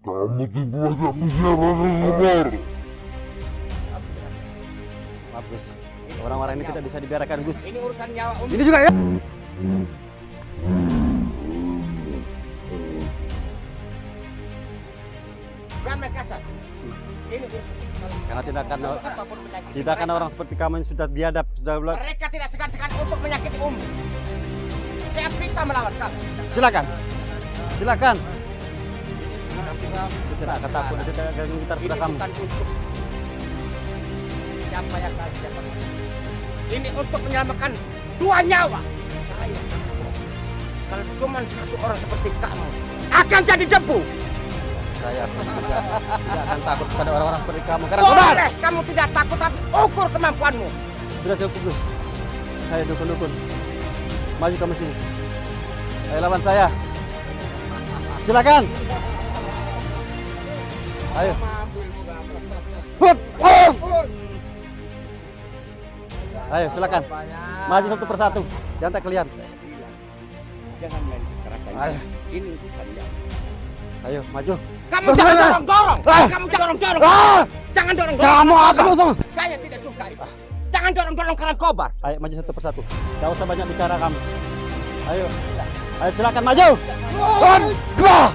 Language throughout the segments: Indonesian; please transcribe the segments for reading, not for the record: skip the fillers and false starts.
Kamu tidak bisa keluar. Maaf Gus, orang-orang ini tidak bisa dibiarkan Gus. Ini urusan nyawa Ini juga ya. Jangan main kasar. Ini Karena ataupun menyakiti tidak akan mereka. orang seperti kamu yang sudah biadab, sudah Mereka tidak segan-segan untuk menyakiti Umi. Saya bisa melawan kamu. silakan. Silakan. Saya tidak akan takut, saya tidak akan gitar Ini pada kamu. bukan untuk siapa yang kalian siapa. Ini untuk menyelamatkan dua nyawa. Saya. Kalau cuma satu orang seperti kamu akan jadi debu. Saya pun juga tidak akan takut pada orang-orang seperti kamu. Karena saudara, Boleh kamu tidak takut, tapi ukur kemampuanmu. sudah cukup Gus. Ayo dukun-dukun, maju kamu sini. Ayo lawan saya. Silakan. Ayo. Hup, hup. Ayo silakan. Maju satu persatu. Jangan tak kalian. Jangan main kekerasan. Ayo. Ini urusan nyawa. Ayo maju. Kamu Bos, jangan mana? dorong-dorong. Ah! Kamu jangan dorong-dorong. Ah! Jangan dorong-dorong. Kamu akan usung. Saya tidak suka itu. Jangan dorong-dorong karena kobar. Ayo maju satu persatu. Tidak usah banyak bicara kamu. Ayo. Ayo silakan maju. Bah!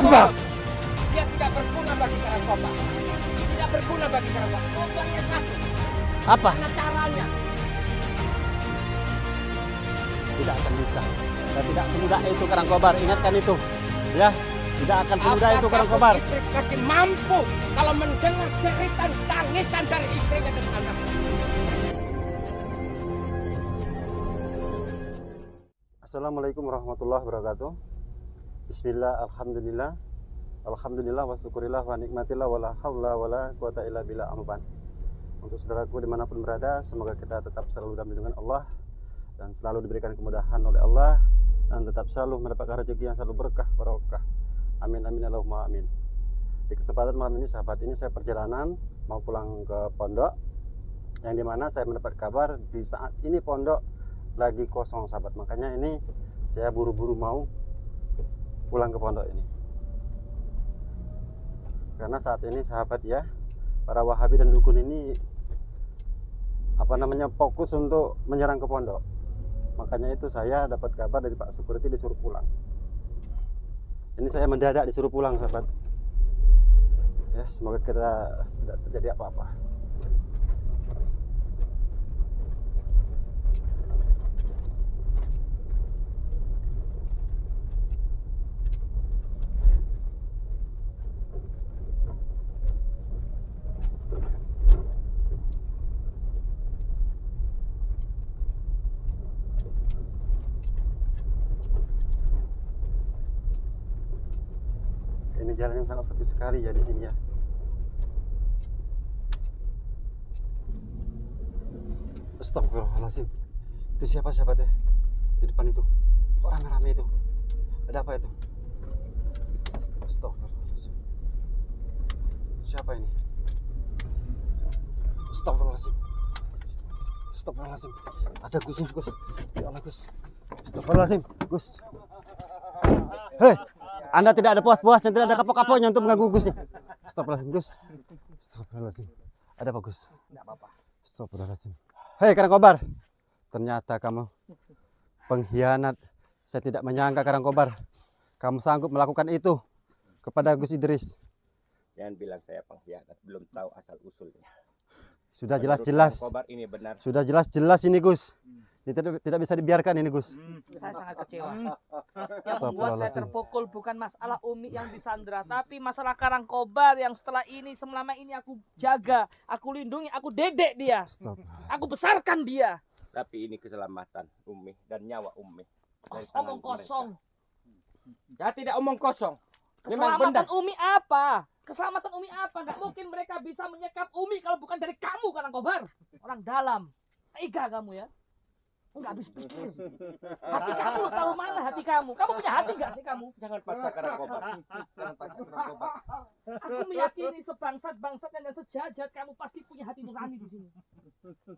Bah! Dia tidak berguna bagi karena kobar. Tidak berguna bagi karena kobar. Kobarnya satu. Apa? Mana caranya? Tidak akan bisa. Dan tidak semudah itu Karangkobar. Ingatkan itu. Ya. Tidak akan semudah itu Karangkobar. Iblis masih mampu kalau mendengar jeritan tangisan dari istrinya dan anaknya. Assalamualaikum warahmatullahi wabarakatuh. Bismillah, alhamdulillah. Alhamdulillah wa syukurillah wa nikmatillah wa la hawla wa la quwata illa billah amban. Untuk saudaraku dimanapun berada, semoga kita tetap selalu dalam lindungan Allah dan selalu diberikan kemudahan oleh Allah dan tetap selalu mendapatkan rezeki yang selalu berkah barokah. Amin amin Allahumma amin. Di kesempatan malam ini sahabat, ini saya perjalanan mau pulang ke pondok, yang dimana saya mendapat kabar di saat ini pondok lagi kosong sahabat. Makanya ini saya buru-buru mau pulang ke pondok ini, karena saat ini sahabat ya, para wahabi dan dukun ini fokus untuk menyerang ke pondok. Makanya itu saya dapat kabar dari Pak Security disuruh pulang. Ini saya mendadak disuruh pulang sahabat. Ya, semoga kita tidak terjadi apa-apa. Ini jalannya sangat sepi sekali ya di sini ya. Astagfirullahaladzim. Itu siapa sahabat ya? Di depan itu. Kok rame-rame itu? Ada apa itu? Astagfirullahaladzim. Siapa ini? Astagfirullahaladzim. Astagfirullahaladzim. Ada Gusnya Gus. Ya Allah Gus. Astagfirullahaladzim Gus. Hei, Anda tidak ada puas-puasnya, tidak ada kapok-kapoknya untuk mengganggu Gusnya. Astagfirullahaladzim Gus. Astagfirullahaladzim. Ada apa Gus? Tidak apa-apa. Astagfirullahaladzim. Hei Karangkobar, ternyata kamu pengkhianat. Saya tidak menyangka Karangkobar, kamu sanggup melakukan itu kepada Gus Idris. Jangan bilang saya pengkhianat, belum tahu asal usulnya. Sudah Menurut jelas-jelas. Kobar ini benar. Sudah jelas-jelas ini Gus. Ini tidak bisa dibiarkan ini Gus. Saya sangat kecewa. Yang membuat saya terpukul bukan masalah Umi yang disandra, tapi masalah Karangkobar yang setelah ini selama ini aku jaga, aku lindungi, aku dedek dia, aku besarkan dia. Tapi ini keselamatan Umi dan nyawa Umi. Dari tangan Omong kosong. mereka. Ya tidak omong kosong. Memang benar. Keselamatan Umi apa? Keselamatan Umi apa? Gak mungkin mereka bisa menyekap Umi kalau bukan dari kamu Karangkobar. Orang dalam. Tega kamu ya. Enggak habis pikir. Hati kamu lo tahu mana hati kamu? Kamu punya hati enggak sih kamu? Jangan paksa Karangkobar. Jangan paksa Karangkobar. Aku meyakini sebangsat-bangsatnya dan sejajar kamu pasti punya hati nurani di sini.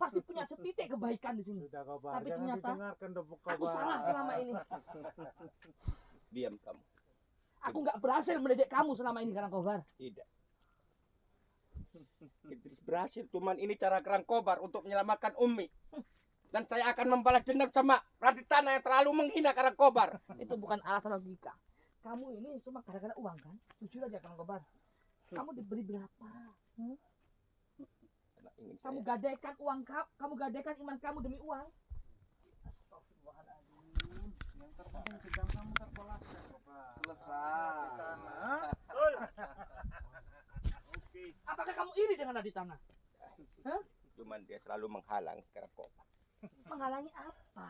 Pasti punya setitik kebaikan di sini. Tapi ternyata aku salah selama ini. Diam kamu. Aku nggak berhasil mendidik kamu selama ini Karangkobar. Tidak. Idris berhasil, cuman ini cara Karangkobar untuk menyelamatkan Umi. Dan saya akan membalas dendam sama Raditana yang terlalu menghina Karangkobar. Itu bukan alasan logika. Kamu ini cuma gara-gara uang kan? Jujur aja Karangkobar. Kamu diberi berapa? Kamu gadaikan uang kamu gadaikan iman kamu demi uang. Astagfirullahaladzim. Yang terpenting sedang kamu tertolak. Selesai. Apakah kamu iri dengan Raditana? Hah? Cuman dia selalu menghalang Karangkobar. Menghalangi apa?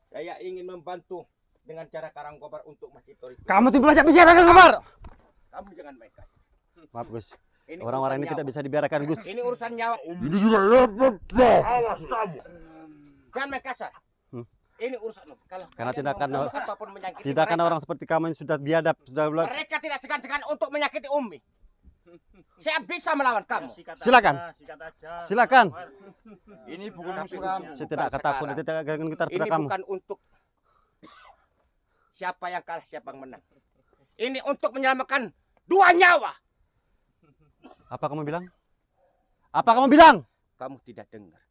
Saya ingin membantu dengan cara Karangkobar untuk Mas Ito itu. Kamu tidak banyak bicara, Karangkobar. Kamu jangan main kasar. Maaf, Gus. Ini Orang-orang ini urusan tidak nyawa. bisa dibiarkan, Gus. Ini urusan nyawa. Ini juga ya betul. Awas kamu. Jangan main kasar. Ini urusan kalau Karena kalian tidak akan membunuh ataupun menyakiti Tidak akan mereka, orang seperti kamu yang sudah biadab, sudah mereka tidak segan-segan untuk menyakiti Umi. Saya bisa melawan kamu. Silakan. Silakan. Ini bukan musuh kamu. Saya tidak akan takut, Sekarang, tidak akan getar pada Ini kamu. bukan untuk siapa yang kalah, siapa yang menang. Ini untuk menyelamatkan 2 nyawa. Apa kamu bilang? Apa kamu bilang? Kamu tidak dengar.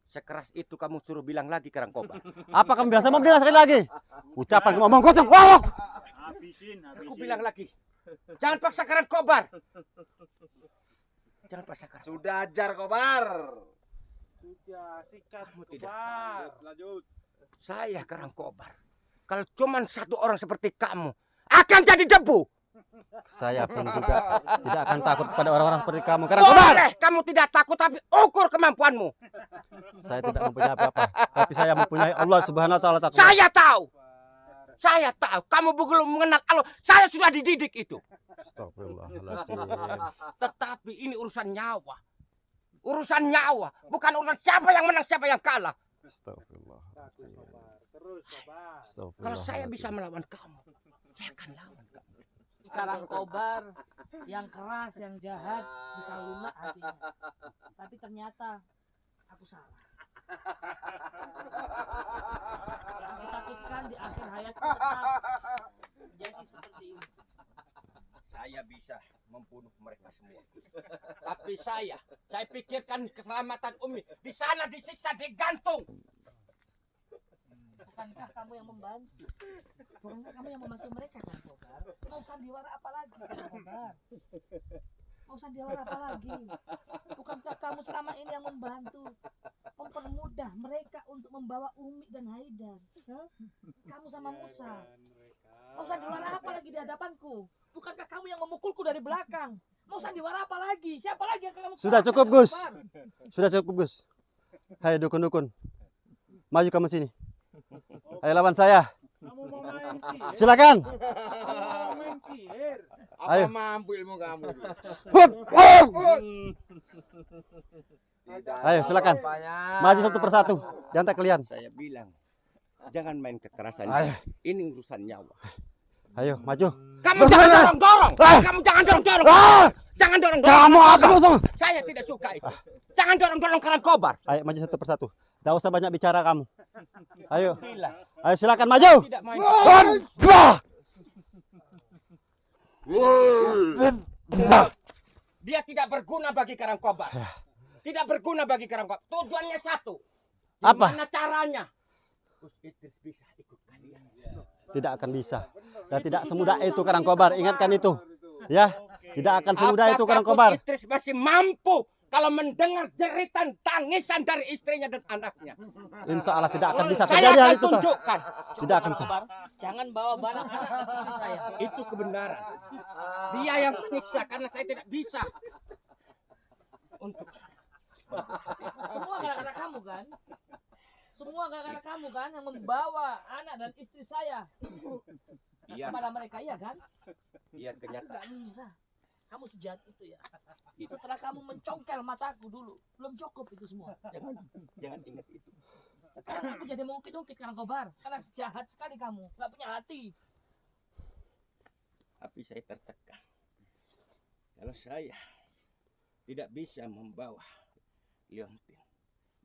Sekeras itu kamu suruh bilang lagi Karangkobar. Apa kamu bilang? Saya mau bilang sekali lagi. Ucapan ngomong kosong. Wow. Aku bilang lagi. Jangan paksa Karangkobar. Jangan paksa Karangkobar. Sudah ajar Kobar. Sudah, sikat. Kamu tidak Kobar. Lanjut. Saya Karangkobar. Kalau cuma satu orang seperti kamu akan jadi debu. Saya pun juga tidak akan takut pada orang-orang seperti kamu. Karangkobar. Boleh kamu tidak takut, tapi ukur kemampuanmu. Saya tidak mempunyai apa-apa, tapi saya mempunyai Allah Subhanahu wa taala. Saya tahu. Saya tahu kamu belum mengenal Allah. Saya sudah dididik itu. Astagfirullahaladzim. Tetapi ini urusan nyawa. Urusan nyawa, bukan urusan siapa yang menang, siapa yang kalah. Astagfirullahaladzim. Terus, Kobar. Kalau saya bisa melawan kamu, saya akan lawan kamu. Karangkobar yang keras, yang jahat, bisa lunak hatinya. Tapi ternyata aku salah. Yang ditakutkan di akhir hayatku tetap jadi seperti ini. Saya bisa membunuh mereka semua. Tapi saya pikirkan keselamatan Umi. Di sana disiksa, digantung. Bukankah kamu yang membantu? Bukankah kamu yang membantu mereka, Karangkobar? Mau sandiwara apa lagi, Karangkobar? Mau sandiwara apa lagi? Bukankah kamu selama ini yang membantu, mempermudah mereka untuk membawa Umi dan Haidar? Hah? Kamu sama Musa. Mau sandiwara apa lagi di hadapanku? Bukankah kamu yang memukulku dari belakang? Mau sandiwara apa lagi? Siapa lagi yang kamu Sudah kalahkan, cukup, Gus. Karangkobar? Sudah cukup, Gus. Hai dukun-dukun. Maju kamu sini. Ayo lawan saya. Kamu mau main sihir? Silakan. Kamu mau main sihir? Apa Ayo. mampu ilmu kamu? Hup, hup. Tidak Ayo, ada silakan. apa-apanya. Maju satu persatu. Di antara kalian. Saya bilang, jangan main kekerasan. Ayo. Ini urusan nyawa. Ayo, maju. Kamu jangan dorong-dorong. Kamu jangan dorong-dorong. Ah! Jangan dorong-dorong. Kamu akan langsung. Saya tidak suka itu. Jangan dorong-dorong Karangkobar. Ayo maju satu persatu. Tidak usah banyak bicara kamu. Ayo. Bilang, Ayo silakan maju. tidak main. Bah! Dia tidak berguna bagi Karangkobar. Tidak berguna bagi Karangkobar. Tujuannya satu. Apa? Gimana caranya? Gus Idris bisa ikut kalian. Tidak akan bisa. Dan tidak semudah itu Karangkobar. Ingatkan itu. Ya. Tidak akan semudah itu Apakah Karangkobar. Gus Idris masih mampu kalau mendengar jeritan tangisan dari istrinya dan anaknya? Insya Allah tidak akan bisa Saya terjadi hal akan itu. Toh. tunjukkan. Tidak akan. Karangkobar, jangan bawa barang anak dan istri saya. Itu kebenaran. Dia yang menyiksa karena saya tidak bisa. Untuk Semua gara-gara kamu kan? Semua gara-gara kamu kan yang membawa anak dan istri saya iya, kepada mereka, iya kan? iya Aku kenyataan. gak mengira kamu sejahat itu ya. Setelah kamu mencongkel mataku dulu, belum cukup itu semua. Jangan ingat itu. Sekarang aku jadi mengungkit-ungkit Karangkobar karena sejahat sekali kamu, gak punya hati. Tapi saya tertekan. Kalau saya tidak bisa membawa Liontin,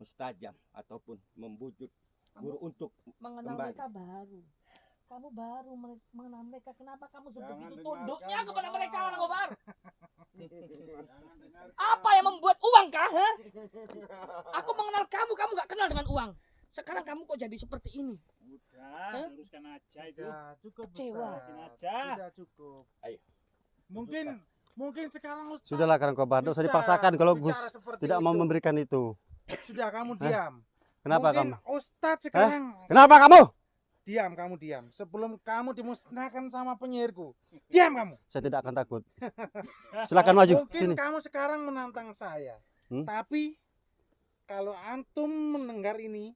Mustajam ataupun membujuk guru untuk Mengenal kembali. mereka baru. Kamu baru mengenal mereka. Kenapa kamu sebegitu dengarkan tunduknya kepada mereka. mereka, Karang Kobar? Apa yang membuat uang kah? Ha? Aku mengenal kamu, kamu gak kenal dengan uang. Sekarang kamu kok jadi seperti ini? Udah, luruskan aja itu. Sudah cukup. Kecewa. Luruskan aja. Sudah cukup. Ayo. Mungkin sekarang Ustaz Sudahlah Karang Kobar, tidak usah bisa dipaksakan kalau Gus bicara seperti tidak mau itu. memberikan itu. Sudah kamu Hah? diam. Kenapa Mungkin kamu? Ustadz sekarang Kenapa kamu? diam, kamu diam. Sebelum kamu dimusnahkan sama penyihirku, diam kamu. Saya tidak akan takut. Silakan maju Mungkin sini. kamu sekarang menantang saya, Hmm? tapi kalau antum mendengar ini,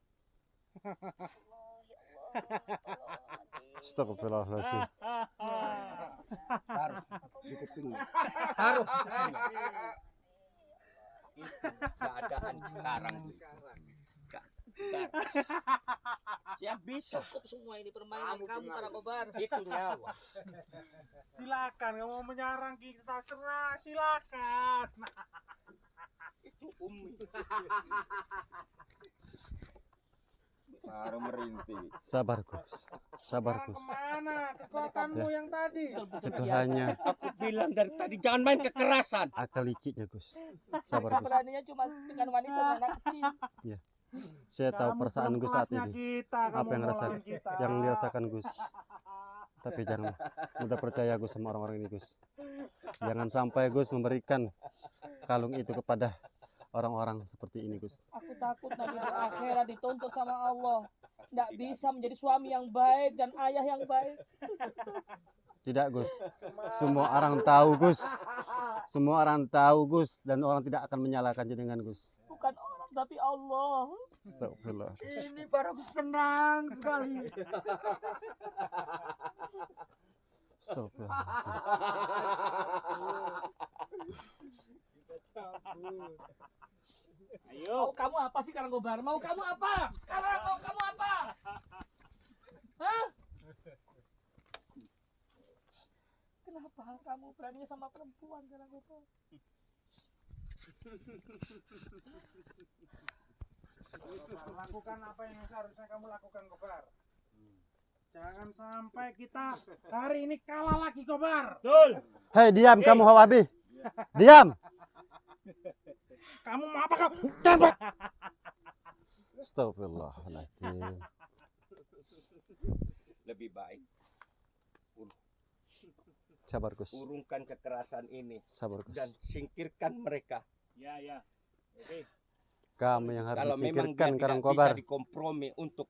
Astagfirullahaladzim. Harus di kupingnya. Harus. Itu keadaan sekarang. Siap bisa. Cukup semua ini permainan kamu, Karang Kobar. Itu nyawa. silakan kamu mau menyerang kita, serah, silakan. Itu Umi. Baru merintih. Sabar Gus. Sabar Sekarang Gus. kemana kekuatanmu yang tadi? Itu hanya Aku bilang dari tadi jangan main kekerasan. akal liciknya Gus. Sabar Mereka Gus. beraninya cuma dengan wanita dan anak kecil. Saya tahu Kamu perasaan belum Gus saat kelasnya ini. kita, Apa kamu yang ngelawan kita. yang dirasakan Gus. Tapi jangan mudah percaya Gus sama orang-orang ini Gus. Jangan sampai Gus memberikan kalung itu kepada orang-orang seperti ini Gus. Aku takut nanti di akhirat dituntut sama Allah. Nggak bisa menjadi suami yang baik dan ayah yang baik. Tidak Gus. Semua orang tahu Gus. Semua orang tahu Gus dan orang tidak akan menyalahkan jenengan Gus. Bukan orang tapi Allah. Astagfirullah. Ini baru senang sekali. Astagfirullah. Mau kamu apa sih, Karang Kobar? Mau kamu apa? Sekarang mau kamu apa? Hah? Kenapa kamu berani sama perempuan, Karang Kobar? Lakukan apa yang seharusnya kamu lakukan, Kobar. Jangan sampai kita hari ini kalah lagi, Kobar. Betul. Hei diam kamu Hawabi. Diam. Kamu mau apa kamu? Tembak. Astagfirullahaladzim. Lebih baik Sabar Gus. urungkan kekerasan ini Sabar Gus. dan singkirkan mereka. Ya, ya. Oke. Kamu yang harus Kalau memang disingkirkan dia Karang tidak bisa Kobar. dikompromi untuk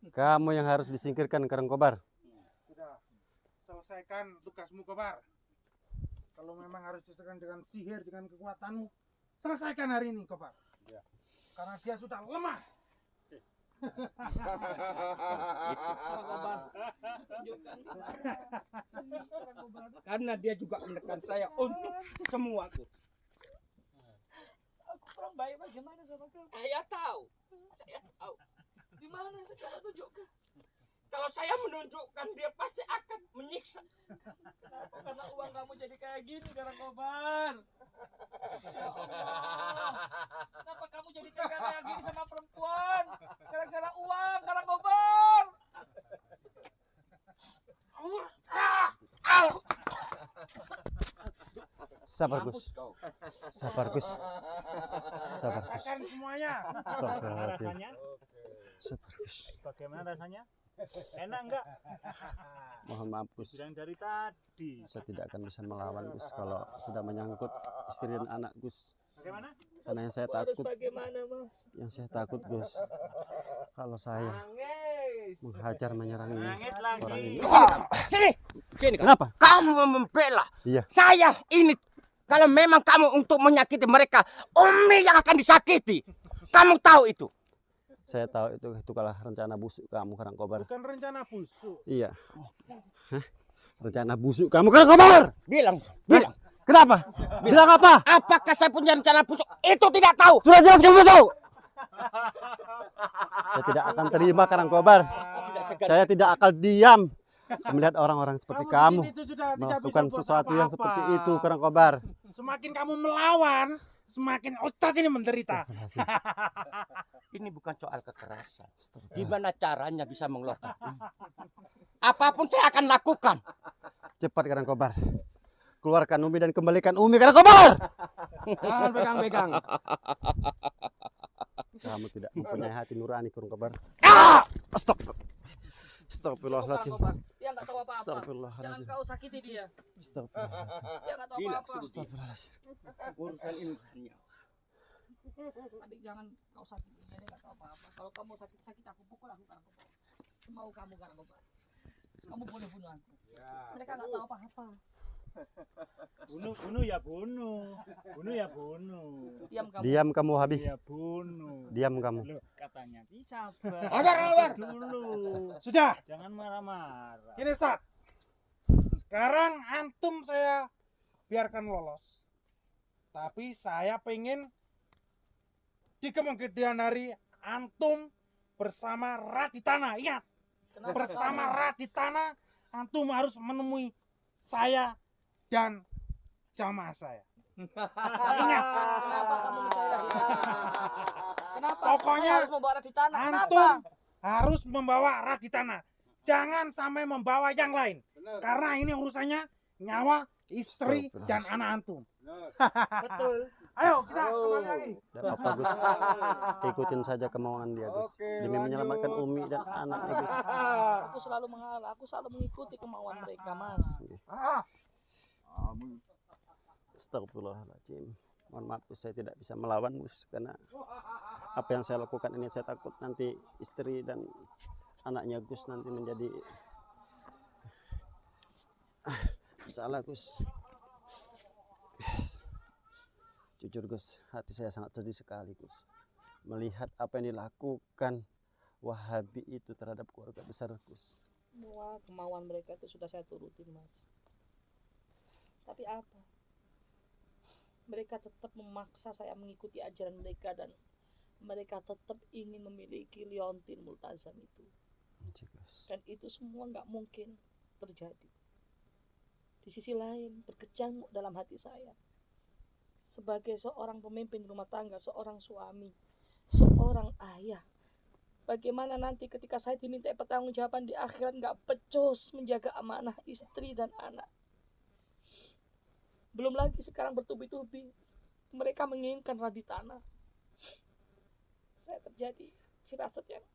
Kamu yang harus disingkirkan Karang Kobar. Sudah. Selesaikan tugasmu, Kobar. Kalau memang harus diselesaikan dengan sihir, dengan kekuatanmu, selesaikan hari ini, Kobar. Ya. Karena dia sudah lemah. Karang Kobar, tunjukkan di mana. Karang Kobar. karena dia juga menekan saya untuk semuaku. Aku kurang baik bagaimana sama kamu? Saya tahu. Di mana sekarang tunjukkan? Kalau saya menunjukkan dia pasti akan menyiksa. Kenapa karena uang kamu jadi kayak gini, Karang Kobar? Ya Allah. Kenapa kamu jadi kayak gini sama perempuan? Gara-gara uang, Karang Kobar. Sabar Mampus Gus. kau. Sabar Gus. Sabar Gus. Katakan semuanya. Astagfirullahaladzim. Rasanya? Sabar Gus. Bagaimana rasanya? Enak enggak? Mohon maaf Gus. Bilang dari tadi. Saya tidak akan bisa melawan Gus kalau sudah menyangkut istri dan anak Gus. Bagaimana? Karena yang saya Harus takut, bagaimana, Mas? yang saya takut Gus, kalau saya menghajar menyerang ini Nangis lagi. orang ini. Sini. Sini kau. Kenapa? Kamu membela Iya. saya ini. Kalau memang kamu untuk menyakiti mereka, Umi yang akan disakiti. Kamu tahu itu. Saya tahu itu kalah rencana busuk kamu Karang Kobar. Bukan rencana busuk. Iya. Hah? Rencana busuk kamu Karang Kobar. Bilang. Kenapa? Bilang apa? Apakah saya punya rencana busuk? Itu tidak tahu. Sudah jelas kamu busuk. Saya tidak akan terima Karang Kobar. Tidak segan. Saya tidak akan diam melihat orang-orang seperti di kamu sini itu sudah tidak bisa melakukan buat sesuatu yang apa-apa. seperti itu Karang Kobar. Semakin kamu melawan, semakin Ustadz ini menderita. Astagfirullahaladzim. Ini bukan soal kekerasan. Astagfirullah. Gimana caranya bisa mengeluarkan Umi? Apapun saya akan lakukan. Cepat Karang Kobar. Keluarkan Umi dan kembalikan Umi Karang Kobar. Jangan pegang-pegang. Kamu tidak mempunyai hati nurani Karang Kobar. Ah! Astagfirullahaladzim. Dia nggak tahu apa-apa. Jangan Astagfirullahaladzim. kau sakiti dia. Astagfirullahaladzim. Dia nggak tahu Gila, apa-apa. Astagfirullahaladzim. Urusan ini bukan nyawa. Adik jangan kau sakiti dia. Dia nggak tahu apa-apa. Kalau kamu sakit-sakit aku pukul aku Karang Kobar. Semau kamu Karang Kobar. Kamu boleh bunuh aku. Mereka nggak tahu apa-apa. Bunuh ya bunuh. Bunuh ya bunuh. Diam kamu. Diam kamu Habib. Ya bunuh. Diam kamu. Loh, katanya sabar. Sabar. Dulu. Sudah, Jangan marah-marah. ini Ustadz. Sekarang antum saya biarkan lolos. Tapi saya pengen di kemudian hari antum bersama Raditana. Ingat, Kenapa bersama Raditana antum harus menemui saya dan jamaah saya. Ingat, Kenapa kamu mencari Raditana? Kenapa? Pokoknya Saya harus membawa Raditana. Kenapa? antum harus membawa Raditana. Jangan sampai membawa yang lain. Karena ini urusannya nyawa, istri, dan anak antum. Betul. Ayo kita kembali lagi. Tidak apa-apa Gus. Ikutin saja kemauan dia Gus. Demi menyelamatkan Umi dan anaknya Gus. Aku selalu mengalah. Aku selalu mengikuti kemauan mereka, Mas. Astagfirullahaladzim. Mohon maaf Gus, saya tidak bisa melawan Gus. Karena apa yang saya lakukan ini saya takut nanti istri dan anaknya Gus nanti menjadi salah Gus. Jujur Gus, hati saya sangat sedih sekali Gus. Melihat apa yang dilakukan Wahabi itu terhadap keluarga besar Gus. Semua kemauan mereka itu sudah saya turutin, Mas. Tapi apa? Mereka tetap memaksa saya mengikuti ajaran mereka dan mereka tetap ingin memiliki liontin multazam itu. Dan itu semua nggak mungkin terjadi. Di sisi lain, berkecamuk dalam hati saya. Sebagai seorang pemimpin rumah tangga, seorang suami, seorang ayah, bagaimana nanti ketika saya diminta pertanggungjawaban di akhirat nggak becus menjaga amanah istri dan anak. Belum lagi sekarang bertubi-tubi mereka menginginkan Raditana. Saya terjadi firasat yang,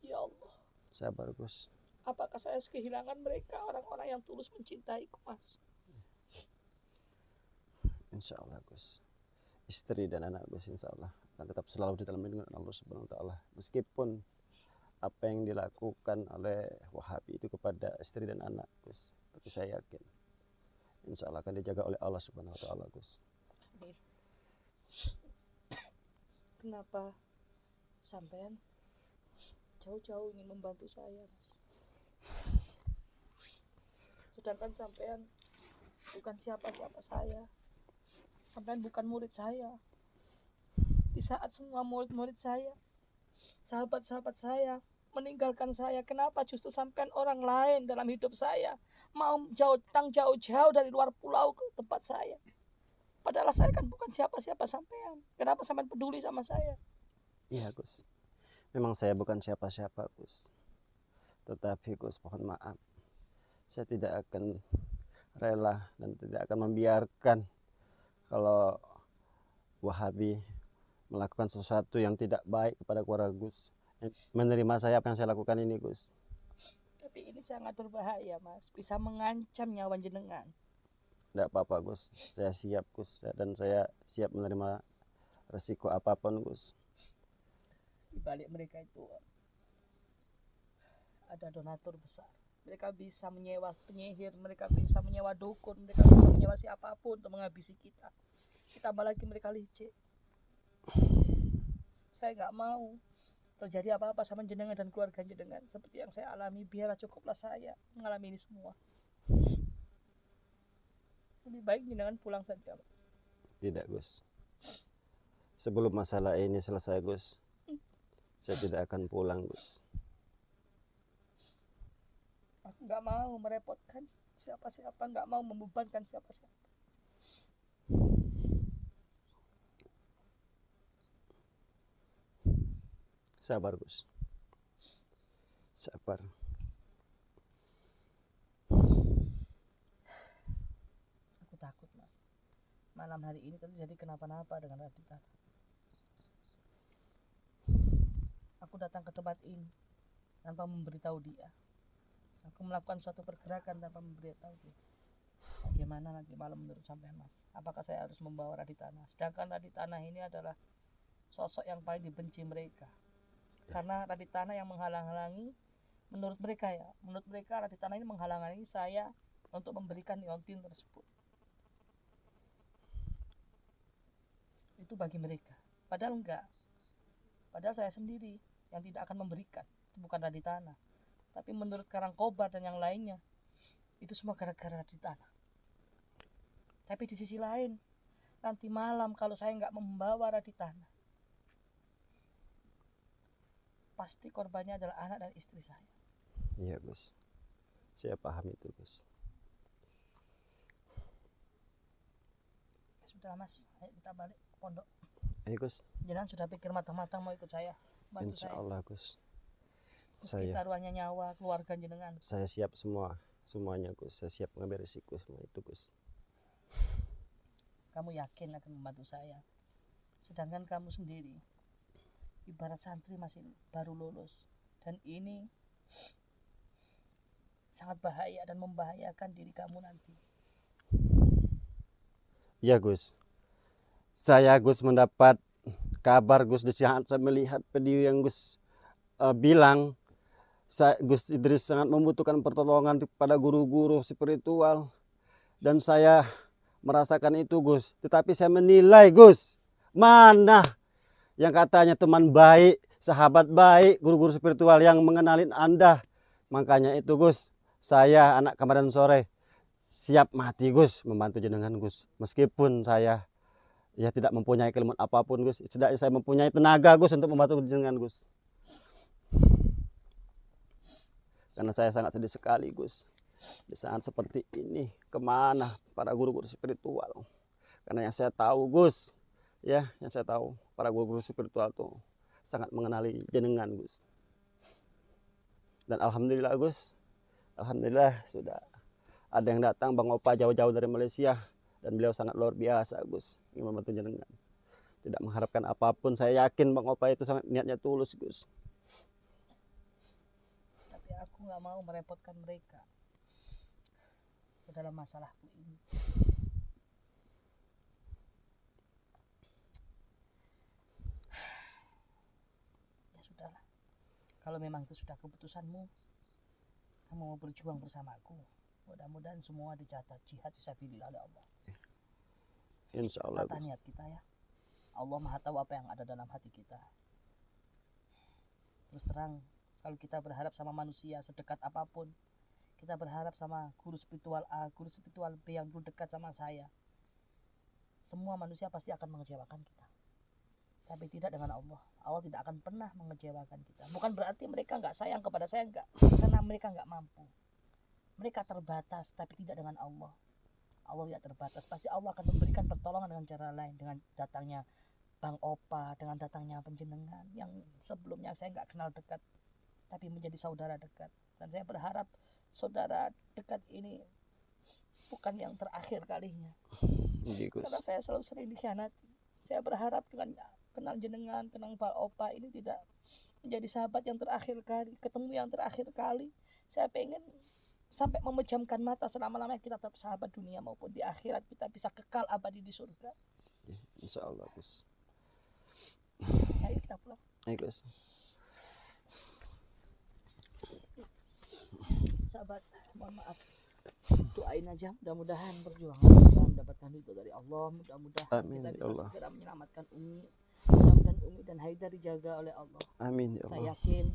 ya Allah, Sabar Gus. apakah saya harus kehilangan mereka, orang-orang yang tulus mencintaiku, Mas? Insya Allah Gus. Istri dan anak Gus insya Allah akan tetap selalu di dalam lindungan Allah Subhanahu Wa Taala. Meskipun apa yang dilakukan oleh Wahabi itu kepada istri dan anak Gus, tapi saya yakin insya Allah akan dijaga oleh Allah Subhanahu Wa Taala Gus. Kenapa sampean jauh-jauh ingin membantu saya, Mas? Sedangkan sampean bukan siapa-siapa saya. Sampean bukan murid saya. Di saat semua murid-murid saya, sahabat-sahabat saya meninggalkan saya, kenapa justru sampean orang lain dalam hidup saya mau jauh-jauh dari luar pulau ke tempat saya? Padahal saya kan bukan siapa-siapa sampean. Kenapa sampean peduli sama saya? Iya Gus. Memang saya bukan siapa-siapa Gus. Tetapi Gus mohon maaf. Saya tidak akan rela dan tidak akan membiarkan kalau Wahabi melakukan sesuatu yang tidak baik kepada keluarga Gus. Menerima saya apa yang saya lakukan ini Gus. Tapi ini sangat berbahaya, Mas. Bisa mengancam nyawa jenengan. Tidak apa-apa Gus. Saya siap Gus. Dan saya siap menerima resiko apapun Gus. Di balik mereka itu ada donatur besar. Mereka bisa menyewa penyihir, mereka bisa menyewa dukun, mereka bisa menyewa siapapun untuk menghabisi kita. Ditambah lagi mereka licik. Saya nggak mau terjadi apa-apa sama jenengan dan keluarga jenengan seperti yang saya alami. Biarlah cukuplah saya mengalami ini semua. Lebih baik jenengan pulang saja. Tidak Gus. Sebelum masalah ini selesai Gus, saya tidak akan pulang Gus. Aku nggak mau merepotkan siapa-siapa, nggak mau membebankan siapa-siapa. Sabar Gus. Sabar. Aku takut Mas. Malam hari ini terjadi kenapa-napa dengan Radita. Aku datang ke tempat ini tanpa memberitahu dia. Aku melakukan suatu pergerakan tanpa memberitahu dia. Bagaimana nanti malam menurut sampean Mas? Apakah saya harus membawa Raditana? Sedangkan Raditana ini adalah sosok yang paling dibenci mereka. Karena Raditana yang menghalang-halangi, menurut mereka ya, menurut mereka Raditana ini menghalang-halangi saya untuk memberikan liontin tersebut. Itu bagi mereka. Padahal enggak. Padahal saya sendiri yang tidak akan memberikan. Itu bukan Raditana. Tapi menurut Karangkobar dan yang lainnya, itu semua gara-gara Raditana. Tapi di sisi lain, nanti malam kalau saya nggak membawa Raditana, pasti korbannya adalah anak dan istri saya. Iya Gus. Saya paham itu Gus. Ya sudah Mas, ayo kita balik ke pondok. Ayo Gus. Jangan sudah pikir matang-matang mau ikut saya. Bantu Insya saya. Allah Gus. Meski taruhannya nyawa keluarga jenengan. Saya siap semuanya Gus. Saya siap mengambil risiko semua itu Gus. Kamu yakin akan membantu saya? Sedangkan kamu sendiri ibarat santri masih baru lulus, dan ini sangat bahaya dan membahayakan diri kamu nanti. Ya Gus. Saya Gus mendapat kabar Gus di saat saya melihat video yang Gus bilang Gus Idris sangat membutuhkan pertolongan kepada guru-guru spiritual, dan saya merasakan itu Gus. Tetapi saya menilai Gus, mana yang katanya teman baik, sahabat baik, guru-guru spiritual yang mengenalin Anda. Makanya itu Gus, saya anak Kamadan Sore siap mati Gus membantu jenengan Gus. Meskipun saya ya tidak mempunyai keilmuan apapun Gus, setidaknya saya mempunyai tenaga Gus untuk membantu jenengan Gus. Karena saya sangat sedih sekali Gus, di saat seperti ini kemana para guru-guru spiritual. Karena yang saya tahu Gus, ya yang saya tahu para guru-guru spiritual tuh sangat mengenali jenengan Gus. Dan alhamdulillah Gus, alhamdulillah sudah ada yang datang Bang Opa jauh-jauh dari Malaysia, dan beliau sangat luar biasa Gus ingin membantu jenengan. Tidak mengharapkan apapun, saya yakin Bang Opa itu sangat niatnya tulus Gus. Tapi aku nggak mau merepotkan mereka dalam masalahku ini. Ya sudahlah, kalau memang itu sudah keputusanmu, kamu mau berjuang bersamaku, mudah-mudahan semua dicatat jihad fisabilillah oleh Allah. Insya Allah Tata Gus. niat kita ya, Allah maha tahu apa yang ada dalam hati kita. Terus terang, kalau kita berharap sama manusia sedekat apapun, kita berharap sama guru spiritual A, guru spiritual B yang dulu dekat sama saya, semua manusia pasti akan mengecewakan kita. Tapi tidak dengan Allah. Allah tidak akan pernah mengecewakan kita. Bukan berarti mereka nggak sayang kepada saya, enggak, karena mereka nggak mampu. Mereka terbatas, tapi tidak dengan Allah. Allah tidak terbatas, pasti Allah akan memberikan pertolongan dengan cara lain, dengan datangnya Bang Opa, dengan datangnya penjenengan yang sebelumnya saya nggak kenal dekat, tapi menjadi saudara dekat. Dan saya berharap saudara dekat ini bukan yang terakhir kalinya, karena saya selalu sering dikhianati. Saya berharap dengan kenal jenengan, kenal Bang Opa ini tidak menjadi sahabat yang terakhir kali, ketemu yang terakhir kali. Saya pengen sampai memejamkan mata selama-lamanya kita tetap sahabat dunia maupun di akhirat, kita bisa kekal abadi di surga. Insya Allah Gus. Ayo kita pulang. Ayo Gus. Sahabat, mohon maaf, doain aja, mudah-mudahan perjuangan kita mendapatkan itu dari Allah. Mudah-mudahan Amin, kita ya bisa Allah. segera menyelamatkan Umi. Mudah-mudahan Umi dan Haidar dijaga oleh Allah. Amin ya Saya Allah. yakin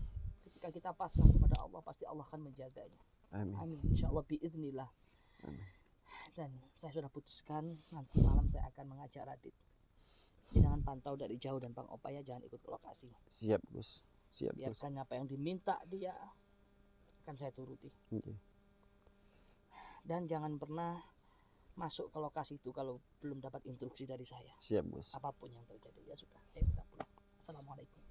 ketika kita pasrah kepada Allah, pasti Allah akan menjaganya. Amin. Amin, insya Allah biiznillah. Amin. Dan saya sudah putuskan nanti malam saya akan mengajak Radit. Jangan pantau dari jauh, dan Bang Opa ya jangan ikut ke lokasi. Siap Gus. Siap Gus. Biarkan apa yang diminta dia akan saya turuti. Oke. Dan jangan pernah masuk ke lokasi itu kalau belum dapat instruksi dari saya. Siap Gus. Apapun yang terjadi, ya sudah. Ayo kita pulang. Assalamualaikum.